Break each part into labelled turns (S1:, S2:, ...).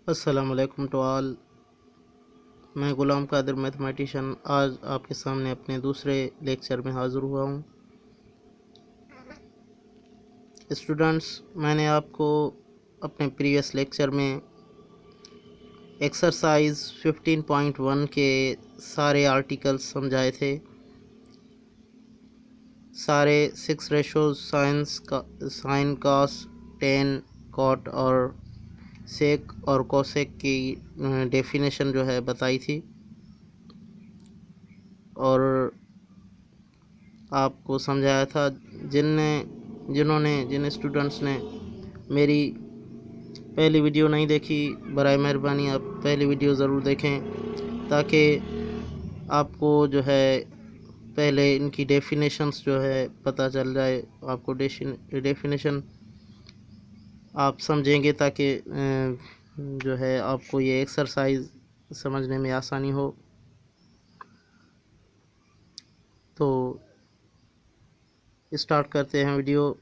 S1: अस्सलाम वालेकुम to all. मैं गुलाम कादिर मैथमेटिशियन आज आपके सामने अपने दूसरे लेक्चर में हाज़िर हुआ हूँ। स्टूडेंट्स, मैंने आपको अपने प्रीवियस लेक्चर में एक्सरसाइज 15.1 के सारे आर्टिकल्स समझाए थे। सारे 6 ratios sine cos tan cot और सेक और कोसेक की डेफिनेशन जो है बताई थी, और आपको समझाया था। जिन स्टूडेंट्स ने मेरी पहली वीडियो नहीं देखी, बराए मेहरबानी आप पहली वीडियो ज़रूर देखें ताकि आपको जो है पहले इनकी डेफिनेशंस जो है पता चल जाए। आपको डेफिनेशन आप समझेंगे ताकि जो है आपको ये एक्सरसाइज समझने में आसानी हो। तो स्टार्ट करते हैं वीडियो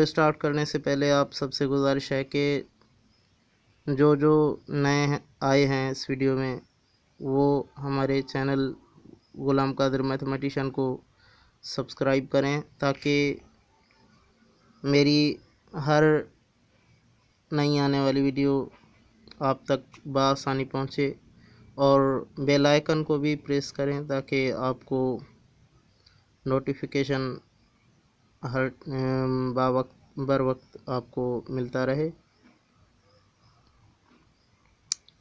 S1: स्टार्ट करने से पहले आप सबसे गुजारिश है कि जो नए आए हैं इस वीडियो में, वो हमारे चैनल गुलाम कादिर मैथमेटिशियन को सब्सक्राइब करें ताकि मेरी हर नई आने वाली वीडियो आप तक बआसानी पहुँचे, और बेल आइकन को भी प्रेस करें ताकि आपको नोटिफिकेशन हर बर वक्त आपको मिलता रहे।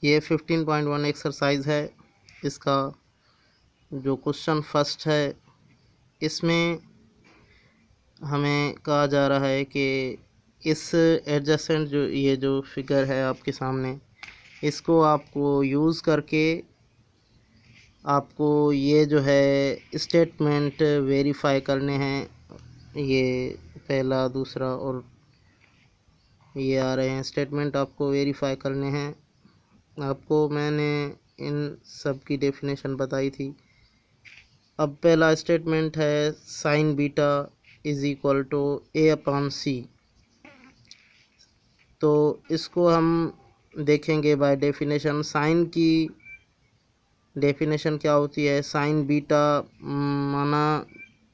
S1: ये 15.1 एक्सरसाइज है। इसका जो क्वेश्चन फर्स्ट है, इसमें हमें कहा जा रहा है कि इस एडजेसेंट जो फिगर है आपके सामने, इसको आपको यूज़ करके आपको ये जो है स्टेटमेंट वेरीफाई करने हैं। ये पहला, दूसरा और ये आ रहे हैं स्टेटमेंट आपको वेरीफाई करने हैं। आपको मैंने इन सब की डेफिनेशन बताई थी। अब पहला स्टेटमेंट है sine beta is equal to A upon C. तो इसको हम देखेंगे बाय डेफिनेशन। साइन की डेफिनेशन क्या होती है? साइन बीटा माना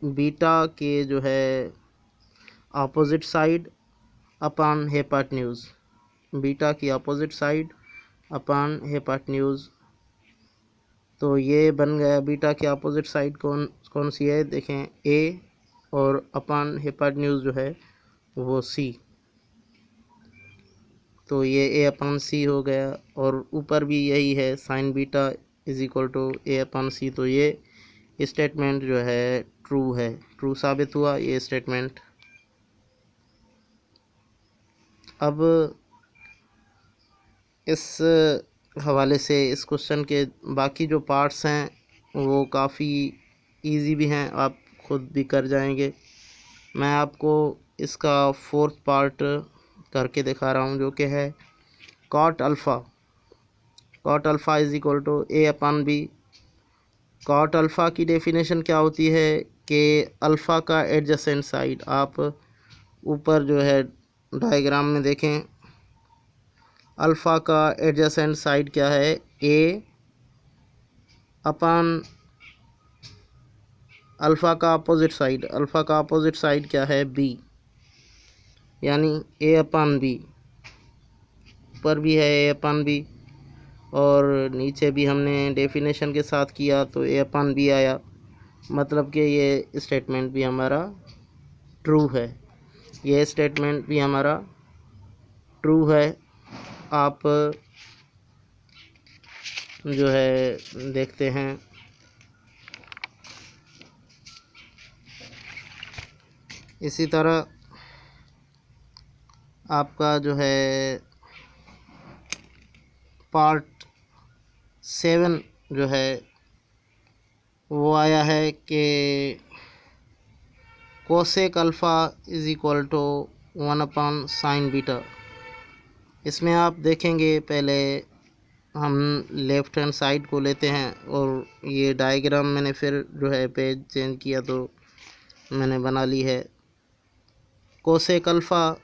S1: बीटा के जो है अपोजिट साइड अपॉन हेपाटन्यूज़, बीटा की अपोजिट साइड अपॉन हेपाटन्यूज़। तो ये बन गया बीटा की अपोजिट साइड कौन सी है? देखें, ए, और अपॉन हेपाटन्यूज़ जो है वो सी। तो ये ए अपॉन सी हो गया, और ऊपर भी यही है, sine beta is equal to A upon C. तो ये स्टेटमेंट जो है ट्रू है, ट्रू साबित हुआ ये स्टेटमेंट। अब इस हवाले से इस क्वेश्चन के बाकी जो पार्ट्स हैं वो काफ़ी इजी भी हैं, आप खुद भी कर जाएंगे। मैं आपको इसका फोर्थ पार्ट करके दिखा रहा हूँ, जो कि है cot alpha is equal to A upon b. Cot alpha की डेफिनेशन क्या होती है कि अल्फ़ा का एडजेसेंट साइड, आप ऊपर जो है डायग्राम में देखें, अल्फ़ा का एडजेसेंट साइड क्या है? ए अपॉन अल्फ़ा का अपोजिट साइड, अल्फ़ा का अपोजिट साइड क्या है? बी, यानी ए अपॉन बी। ऊपर भी है ए अपॉन बी, और नीचे भी हमने डेफिनेशन के साथ किया तो ए अपॉन बी आया। मतलब कि ये स्टेटमेंट भी हमारा ट्रू है, ये स्टेटमेंट भी हमारा ट्रू है। आप जो है देखते हैं, इसी तरह आपका जो है पार्ट 7 जो है वो आया है कि cosec alpha is equal to 1 upon sine beta. इसमें आप देखेंगे, पहले हम लेफ़्ट हैंड साइड को लेते हैं, और ये डायग्राम मैंने फिर जो है पेज चेंज किया तो मैंने बना ली है। कोसेक अल्फ़ा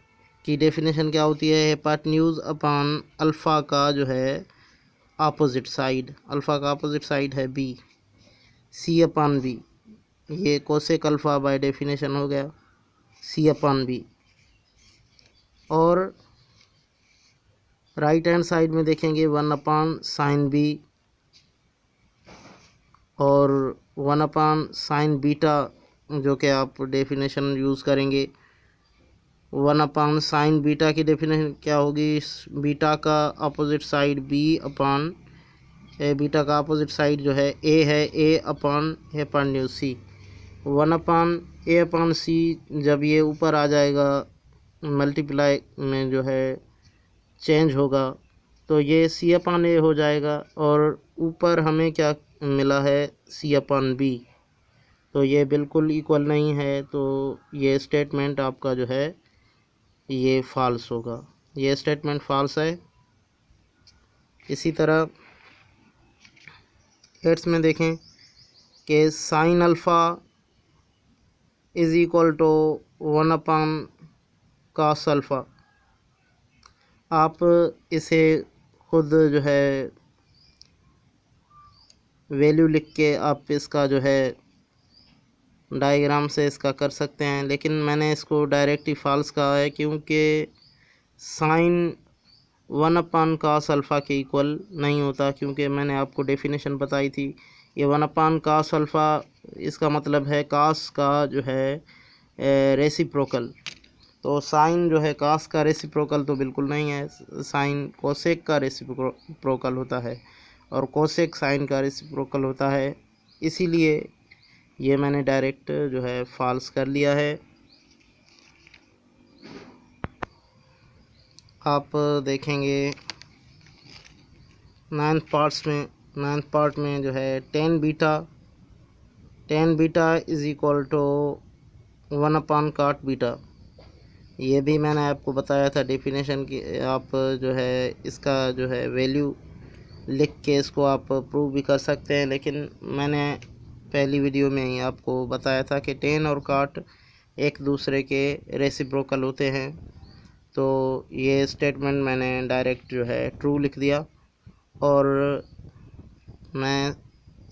S1: की डेफिनेशन क्या होती है? हिपोटेन्यूज अपॉन अल्फ़ा का जो है अपोजिट साइड, अल्फ़ा का अपोजिट साइड है बी, सी अपॉन बी। ये कोसेक अल्फ़ा बाय डेफिनेशन हो गया सी अपॉन बी। और राइट हैंड साइड में देखेंगे 1 अपॉन साइन बी और 1 अपॉन साइन बीटा, जो कि आप डेफिनेशन यूज़ करेंगे। 1 अपॉन साइन बीटा की डेफिनेशन क्या होगी? बीटा का अपोजिट साइड बी अपॉन ए, बीटा का अपोजिट साइड जो है ए है, ए अपॉन हिपोटेन्यूज सी। 1 अपॉन ए अपॉन सी जब ये ऊपर आ जाएगा मल्टीप्लाई में जो है चेंज होगा तो ये सी अपॉन ए हो जाएगा, और ऊपर हमें क्या मिला है? सी अपॉन बी। तो ये बिल्कुल इक्वल नहीं है, तो ये स्टेटमेंट आपका जो है ये फॉल्स होगा, ये स्टेटमेंट फॉल्स है। इसी तरह 8 में देखें कि sine alpha is equal to 1 upon cos alpha. आप इसे खुद जो है वैल्यू लिख के आप इसका जो है डायग्राम से इसका कर सकते हैं, लेकिन मैंने इसको डायरेक्ट ही फॉल्स कहा है क्योंकि साइन 1 अपॉन कॉस अल्फ़ा के इक्वल नहीं होता, क्योंकि मैंने आपको डेफिनेशन बताई थी। ये 1 अपॉन कॉस अल्फ़ा इसका मतलब है कॉस का जो है रेसिप्रोकल। तो साइन जो है कॉस का रेसिप्रोकल तो बिल्कुल नहीं है, साइन कोसेक का रेसिप्रोकल होता है और कोसेक साइन का रेसिप्रोकल होता है। इसीलिए ये मैंने डायरेक्ट जो है फॉल्स कर लिया है। आप देखेंगे 9th पार्ट में जो है tan beta is equal to 1 upon cot beta. ये भी मैंने आपको बताया था डेफिनेशन की। आप जो है इसका जो है वैल्यू लिख के इसको आप प्रूव भी कर सकते हैं, लेकिन मैंने पहली वीडियो में ही आपको बताया था कि टेन और कॉट एक दूसरे के रेसिप्रोकल होते हैं। तो ये स्टेटमेंट मैंने डायरेक्ट जो है ट्रू लिख दिया, और मैं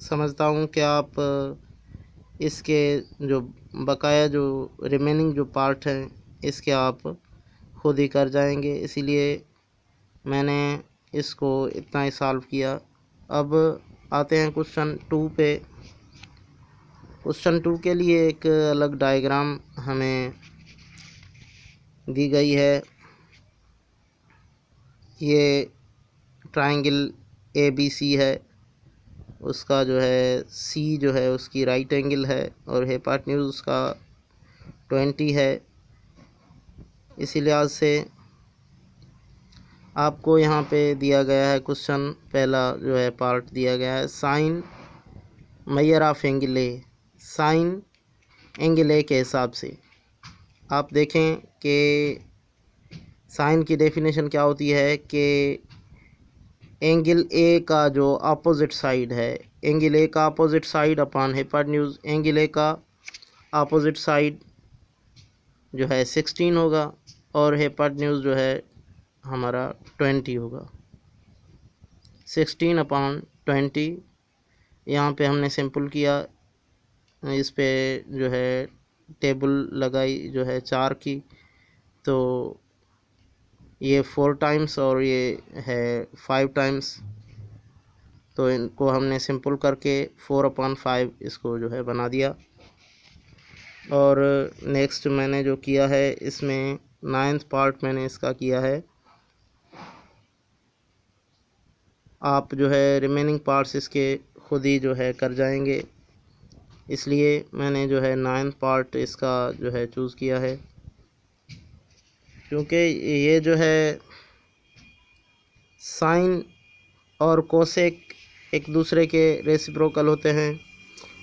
S1: समझता हूँ कि आप इसके जो बकाया जो रिमेनिंग जो पार्ट हैं इसके आप खुद ही कर जाएंगे, इसीलिए मैंने इसको इतना ही सॉल्व किया। अब आते हैं क्वेश्चन 2 पे। क्वेश्चन 2 के लिए एक अलग डायग्राम हमें दी गई है। ये ट्रायंगल ABC है, उसका जो है C जो है उसकी राइट एंगल है और हिपोटेन्यूज उसका 20 है। इसी लिहाज से आपको यहाँ पे दिया गया है क्वेश्चन, पहला जो है पार्ट दिया गया है sine measure of angle A, sine angle A के हिसाब से। आप देखें कि साइन की डेफिनेशन क्या होती है कि एंगल ए का जो अपोजिट साइड है, एंगल ए का opposite side upon hypotenuse, angle A का अपोजिट साइड जो है 16 होगा और हिपोटेन्यूज जो है हमारा 20 होगा। 16 अपॉन 20 यहाँ पे हमने सिंपल किया, इस पे जो है टेबल लगाई जो है 4 की, तो ये 4 टाइम्स और ये है 5 टाइम्स, तो इनको हमने सिंपल करके 4/5 इसको जो है बना दिया। और नेक्स्ट मैंने जो किया है इसमें 9th पार्ट मैंने इसका किया है। आप जो है रिमेनिंग पार्ट्स इसके खुद ही जो है कर जाएंगे, इसलिए मैंने जो है 9th पार्ट इसका जो है चूज़ किया है, क्योंकि ये जो है साइन और कोसेक एक दूसरे के रेसिप्रोकल होते हैं।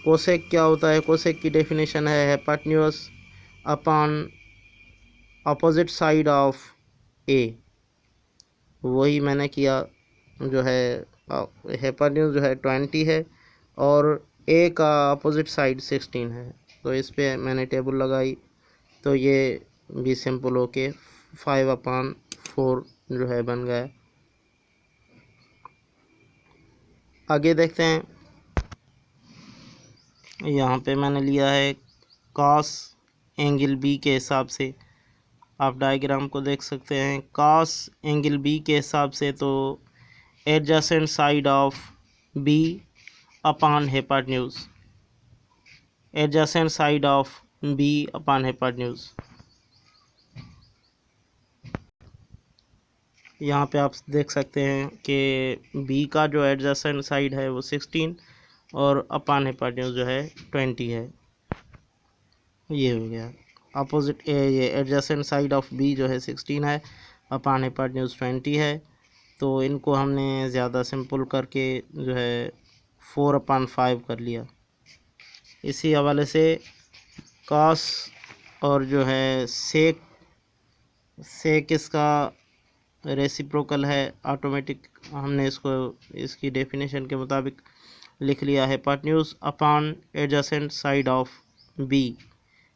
S1: कोसेक क्या होता है? कोसेक की डेफिनेशन है हिपोटेन्यूज अपॉन अपोजिट साइड ऑफ ए। वही मैंने किया, जो है हिपोटेन्यूज जो है 20 है और ए का अपोजिट साइड 16 है, तो इस पे मैंने टेबल लगाई, तो ये भी सिंपल होके 5/4 जो है बन गया। आगे देखते हैं, यहाँ पे मैंने लिया है कॉस एंगल बी के हिसाब से। आप डायग्राम को देख सकते हैं, कॉस एंगल बी के हिसाब से तो adjacent side of B upon hypotenuse, adjacent side of B upon hypotenuse. यहाँ पे आप देख सकते हैं कि बी का जो एडजेसेंट साइड है वो 16 और अपॉन हाइपोटेन्यूज जो है 20 है। ये हो गया अपोजिट, ये एडजेसेंट साइड ऑफ बी जो है 16 है, अपॉन हाइपोटेन्यूज 20 है। तो इनको हमने ज़्यादा सिंपल करके जो है 4/5 कर लिया। इसी हवाले से कॉस और जो है सेक इसका रेसिप्रोकल है, ऑटोमेटिक हमने इसको इसकी डेफिनेशन के मुताबिक लिख लिया है, hypotenuse upon adjacent side of B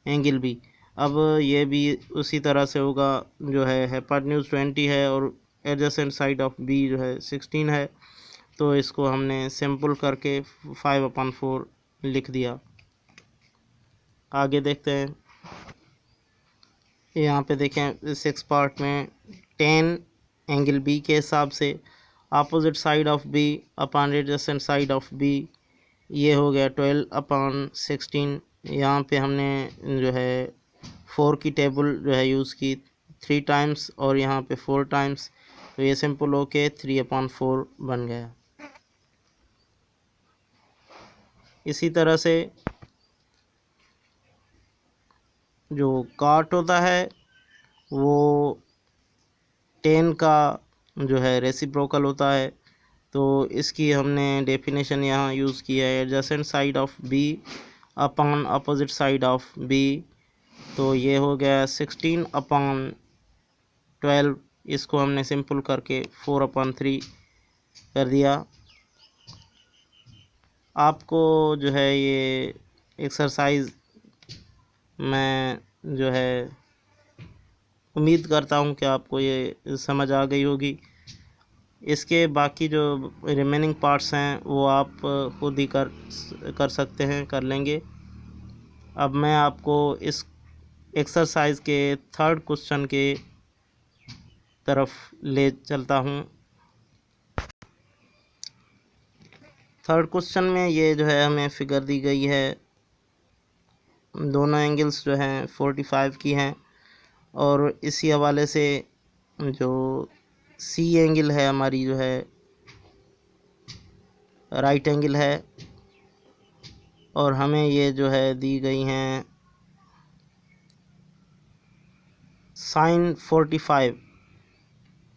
S1: angle B. अब ये भी उसी तरह से होगा, जो है हाइपोटेन्यूज 20 है और एडजेसेंट साइड ऑफ बी जो है 16 है, तो इसको हमने सिंपल करके 5/4 लिख दिया। आगे देखते हैं, यहाँ पे देखें 6 पार्ट में 10 एंगल बी के हिसाब से opposite side of B upon adjacent side of B, ये हो गया 12/16। यहाँ पे हमने जो है 4 की टेबल जो है यूज़ की 3 टाइम्स और यहाँ पे 4 टाइम्स, तो ये सिंपल होके 3/4 बन गया। इसी तरह से जो कॉट होता है वो 10 का जो है रेसिप्रोकल होता है, तो इसकी हमने डेफिनेशन यहाँ यूज़ किया है, adjacent side of B upon opposite side of B, तो ये हो गया 16/12। इसको हमने सिंपल करके 4/3 कर दिया। आपको जो है ये एक्सरसाइज मैं जो है उम्मीद करता हूँ कि आपको ये समझ आ गई होगी। इसके बाकी जो रिमेनिंग पार्ट्स हैं वो आप खुद ही कर सकते हैं, कर लेंगे। अब मैं आपको इस एक्सरसाइज के 3rd क्वेश्चन के तरफ ले चलता हूँ। 3rd क्वेश्चन में ये जो है हमें फिगर दी गई है, दोनों एंगल्स जो हैं 45 की हैं, और इसी हवाले से जो सी एंगल है हमारी जो है राइट एंगल है, और हमें ये जो है दी गई हैं साइन 45।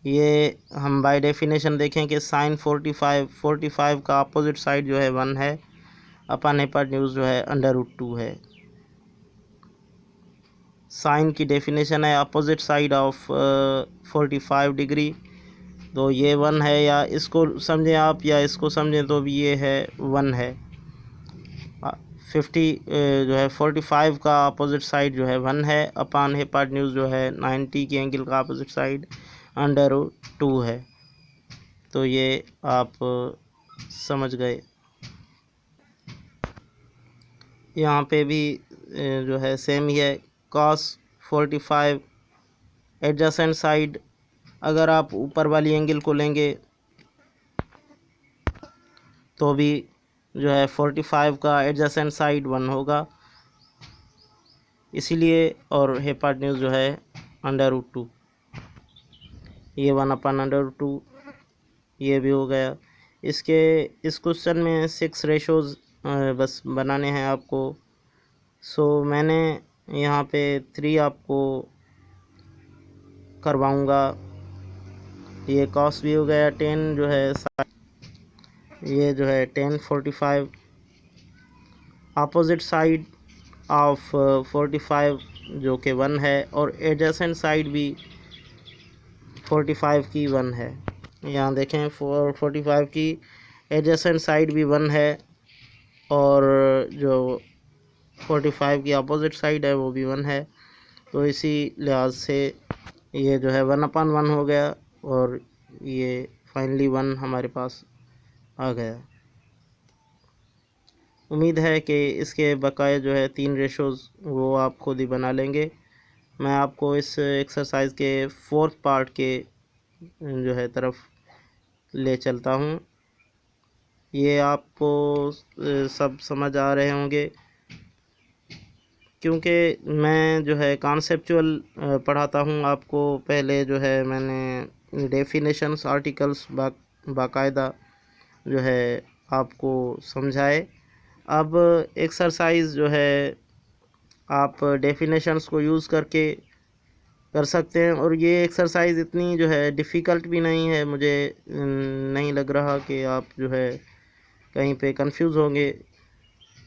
S1: ये हम बाय डेफिनेशन देखें कि साइन 45 का अपोजिट साइड जो है 1 है, अपॉन हाइपोटेन्यूज जो है √2 है। साइन की डेफिनेशन है अपोजिट साइड ऑफ 45 डिग्री, तो ये 1 है, या इसको समझें आप या इसको समझें तो भी ये है 1 है। 45 का अपोजिट साइड जो है 1 है, अपॉन हाइपोटेन्यूज जो है 90 की एंगल का अपोजिट साइड √2 है। तो ये आप समझ गए। यहाँ पे भी जो है सेम ही है, cos 45 एडजेसेंट साइड, अगर आप ऊपर वाली एंगल को लेंगे तो भी जो है 45 का एडजेसेंट साइड 1 होगा, इसीलिए, और हाइपोटेन्यूज जो है √2, ये 1/√2 ये भी हो गया। इस क्वेश्चन में 6 रेशोज़ बस बनाने हैं आपको। सो मैंने यहाँ पे 3 आपको करवाऊँगा। ये कॉस भी हो गया 10 जो है, ये जो है 10/45 अपोजिट साइड ऑफ 45 जो कि 1 है, और एडजेसेंट साइड भी 45 की 1 है। यहाँ देखें 45 की एडजेसेंट साइड भी 1 है, और जो 45 की अपोजिट साइड है वो भी 1 है। तो इसी लिहाज से ये जो है 1/1 हो गया और ये फाइनली 1 हमारे पास आ गया। उम्मीद है कि इसके बकाया जो है 3 रेशोज़ वो आप खुद ही बना लेंगे। मैं आपको इस एक्सरसाइज के 4th पार्ट के जो है तरफ ले चलता हूँ। ये आपको सब समझ आ रहे होंगे, क्योंकि मैं जो है कॉन्सेप्चुअल पढ़ाता हूँ आपको। पहले जो है मैंने डेफिनेशंस आर्टिकल्स बाकायदा जो है आपको समझाए। अब एक्सरसाइज जो है आप डेफिनेशंस को यूज़ करके कर सकते हैं, और ये एक्सरसाइज इतनी जो है डिफ़िकल्ट भी नहीं है। मुझे नहीं लग रहा कि आप जो है कहीं पे कंफ्यूज होंगे।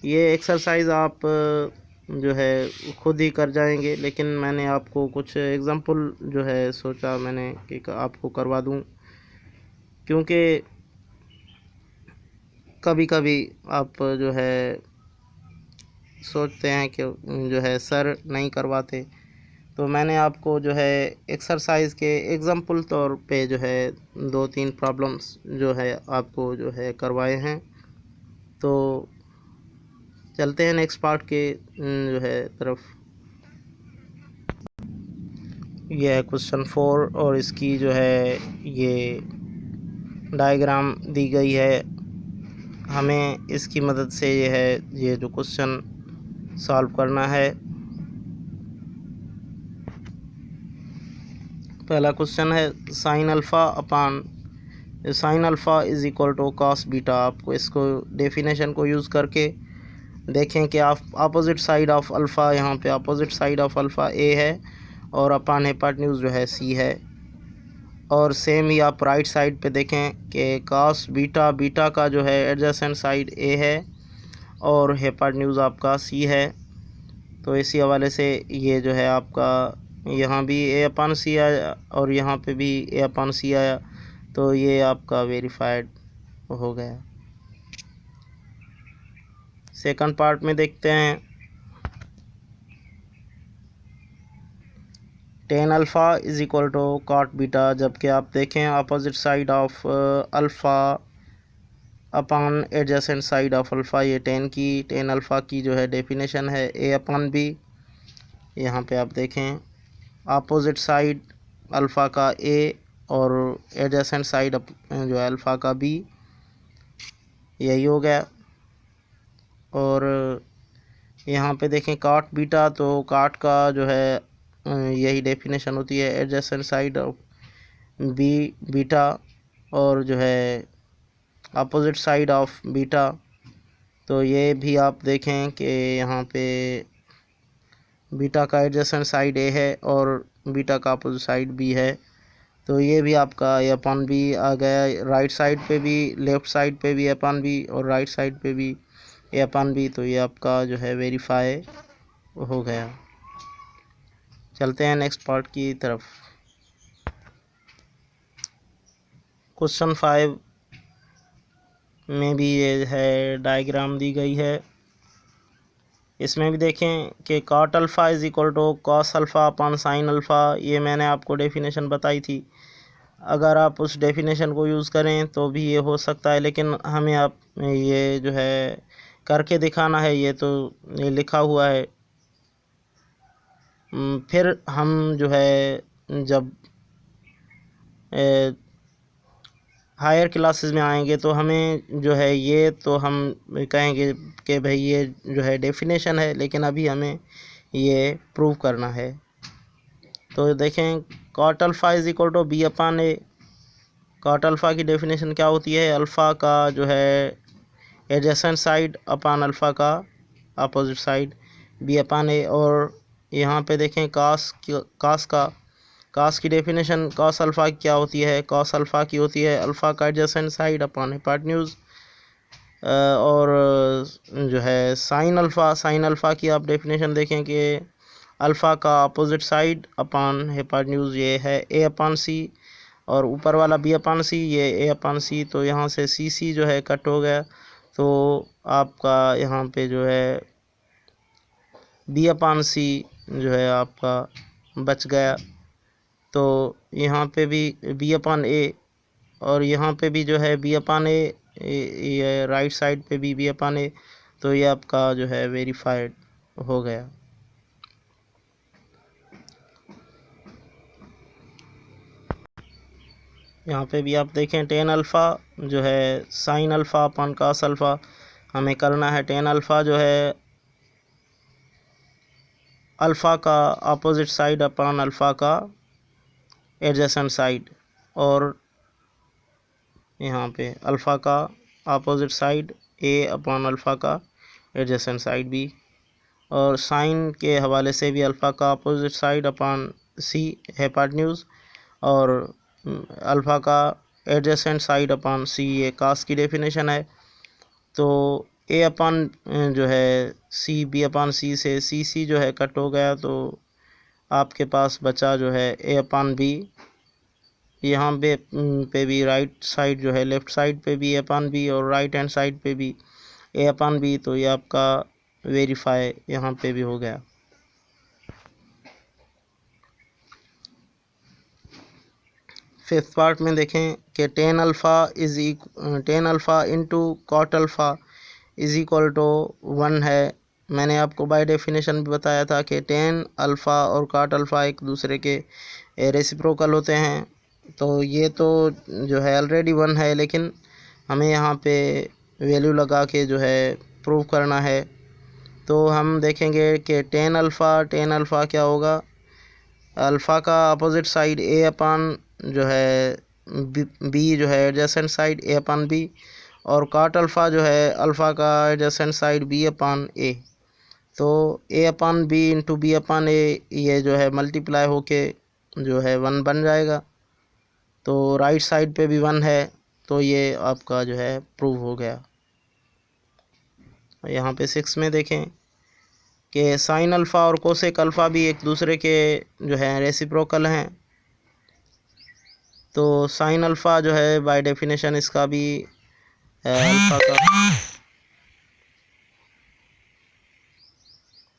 S1: ये एक्सरसाइज आप जो है खुद ही कर जाएंगे, लेकिन मैंने आपको कुछ एग्जांपल जो है सोचा मैंने कि आपको करवा दूं, क्योंकि कभी कभी आप जो है सोचते हैं कि जो है सर नहीं करवाते, तो मैंने आपको जो है एक्सरसाइज के एग्जांपल तौर पे जो है 2-3 प्रॉब्लम्स जो है आपको जो है करवाए हैं। तो चलते हैं नेक्स्ट पार्ट के जो है तरफ। यह है क्वेश्चन 4 और इसकी जो है ये डायग्राम दी गई है। हमें इसकी मदद से ये जो क्वेश्चन सॉल्व करना है। पहला क्वेश्चन है sine alpha is equal to cos beta. आपको इसको डेफिनेशन को यूज़ करके देखें कि आप अपोजिट साइड ऑफ अल्फ़ा, यहाँ पे अपोजिट साइड ऑफ अल्फ़ा ए है और अपान हिपाटन्यूज़ जो है सी है। और सेम ही आप राइट साइड पे देखें कि कॉस बीटा का जो है एडजेसेंट साइड ए है और हिपाटन्यूज़ आपका सी है। तो इसी हवाले से ये जो है आपका यहाँ भी ए अपान सी आया और यहाँ पे भी ए अपान सी आया, तो ये आपका वेरीफाइड हो गया। सेकंड पार्ट में देखते हैं tan alpha is equal to cot beta. जबकि आप देखें opposite side of alpha upon adjacent side of alpha, ये टेन अल्फ़ा की जो है डेफिनेशन है ए अपान बी। यहाँ पे आप देखें अपोजिट साइड अल्फ़ा का ए और एडजेसेंट साइड जो है अल्फ़ा का बी, यही हो गया। और यहाँ पे देखें काट बीटा, तो काट का जो है यही डेफिनेशन होती है एडजेसेंट साइड ऑफ बीटा और जो है अपोजिट साइड ऑफ बीटा। तो ये भी आप देखें कि यहाँ पे बीटा का एडजेसेंट साइड ए है और बीटा का अपोजिट साइड बी है, तो ये भी आपका ए अपॉन बी आ गया। राइट साइड पे भी, लेफ़्ट साइड पे भी ए अपॉन बी और राइट साइड पे भी ए अपॉन बी, तो ये आपका जो है वेरीफाई हो गया। चलते हैं नेक्स्ट पार्ट की तरफ। क्वेश्चन 5 में भी ये है डायग्राम दी गई है। इसमें भी देखें कि cot alpha is equal to cos alpha upon sine alpha. ये मैंने आपको डेफिनेशन बताई थी। अगर आप उस डेफिनेशन को यूज़ करें तो भी ये हो सकता है, लेकिन हमें आप ये जो है करके दिखाना है। ये तो ये लिखा हुआ है। फिर हम जो है जब हायर क्लासेस में आएंगे तो हमें जो है ये तो हम कहेंगे कि भाई ये जो है डेफिनेशन है, लेकिन अभी हमें ये प्रूव करना है। तो देखें cot alpha is equal to B upon A. Cot alpha की डेफिनेशन क्या होती है? अल्फ़ा का जो है एडजेसेंट साइड अपान अल्फ़ा का opposite side B upon A. और यहाँ पे देखें कास की डेफिनेशन कॉस अल्फ़ा क्या होती है? कॉस अल्फ़ा की होती है अल्फ़ा का एडजेसेंट साइड अपान हिपाटन्यूज़। और जो है साइन अल्फ़ा की आप डेफिनेशन देखें कि अल्फ़ा का अपोजिट साइड अपान हिपाटन्यूज़, ये है ए अपान सी, और ऊपर वाला बी अपान सी, ये ए अपान सी। तो यहाँ से सी जो है कट हो गया, तो आपका यहाँ पे जो है बी अपान सी जो है आपका बच गया। तो यहाँ पे भी बी अपान ए, और यहाँ पे भी जो है बी अपान ए, ये राइट साइड पे भी बी अपान ए, तो ये आपका जो है वेरीफाइड हो गया। यहाँ पे भी आप देखें टेन अल्फ़ा जो है साइन अल्फ़ा अपन कास अल्फ़ा, हमें करना है टेन अल्फ़ा जो है अल्फ़ा का अपोजिट साइड अपन अल्फ़ा का एडजेसेंट साइड, और यहाँ पे अल्फ़ा का अपोजिट साइड ए अपन अल्फ़ा का एडजेसेंट साइड बी, और साइन के हवाले से भी अल्फ़ा का अपोजिट साइड अपन सी हाइपोटेन्यूज, और अल्फ़ा का एडजेसेंट साइड अपन सी, ये कास की डेफिनेशन है। तो ए अपन जो है सी, बी अपन सी से सी सी जो है कट हो गया, तो आपके पास बचा जो है ए अपन बी। यहाँ पे भी राइट साइड जो है लेफ़्ट साइड पे भी ए अपन बी, और राइट हैंड साइड पे भी ए अपन बी, तो ये आपका वेरीफाई यहाँ पे भी हो गया। फिफ्थ पार्ट में देखें कि tan alpha into cot alpha is equal to 1 है। मैंने आपको बाय डेफिनेशन भी बताया था कि टेन अल्फ़ा और कॉट अल्फ़ा एक दूसरे के रेसिप्रोकल होते हैं, तो ये तो जो है ऑलरेडी 1 है, लेकिन हमें यहाँ पे वैल्यू लगा के जो है प्रूव करना है। तो हम देखेंगे कि टेन अल्फ़ा क्या होगा, अल्फ़ा का अपोजिट साइड ए अपान जो है बी जो है एडजेसेंट साइड ए अपान बी, और कॉट अल्फ़ा जो है अल्फ़ा का एडजेसेंट साइड बी अपान ए। तो ए अपान बी इंटू बी अपान ए, ये जो है मल्टीप्लाई होके जो है 1 बन जाएगा। तो राइट साइड पे भी 1 है, तो ये आपका जो है प्रूव हो गया। यहाँ पे 6 में देखें कि साइन अल्फ़ा और कोसेक अल्फ़ा भी एक दूसरे के जो है रेसिप्रोकल हैं। तो साइन अल्फ़ा जो है बाय डेफिनेशन इसका भी अल्फ़ा का,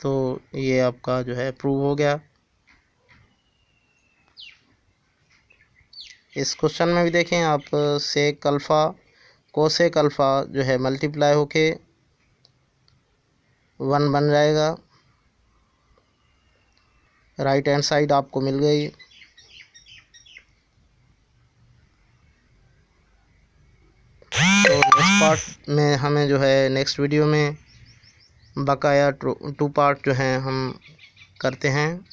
S1: तो ये आपका जो है प्रूव हो गया। इस क्वेश्चन में भी देखें आप, सेक अल्फ़ा कोसेक अल्फ़ा जो है मल्टीप्लाई होके 1 बन जाएगा। राइट हैंड साइड आपको मिल गई। तो नेक्स्ट पार्ट में हमें जो है नेक्स्ट वीडियो में बकाया 2 पार्ट जो हैं हम करते हैं।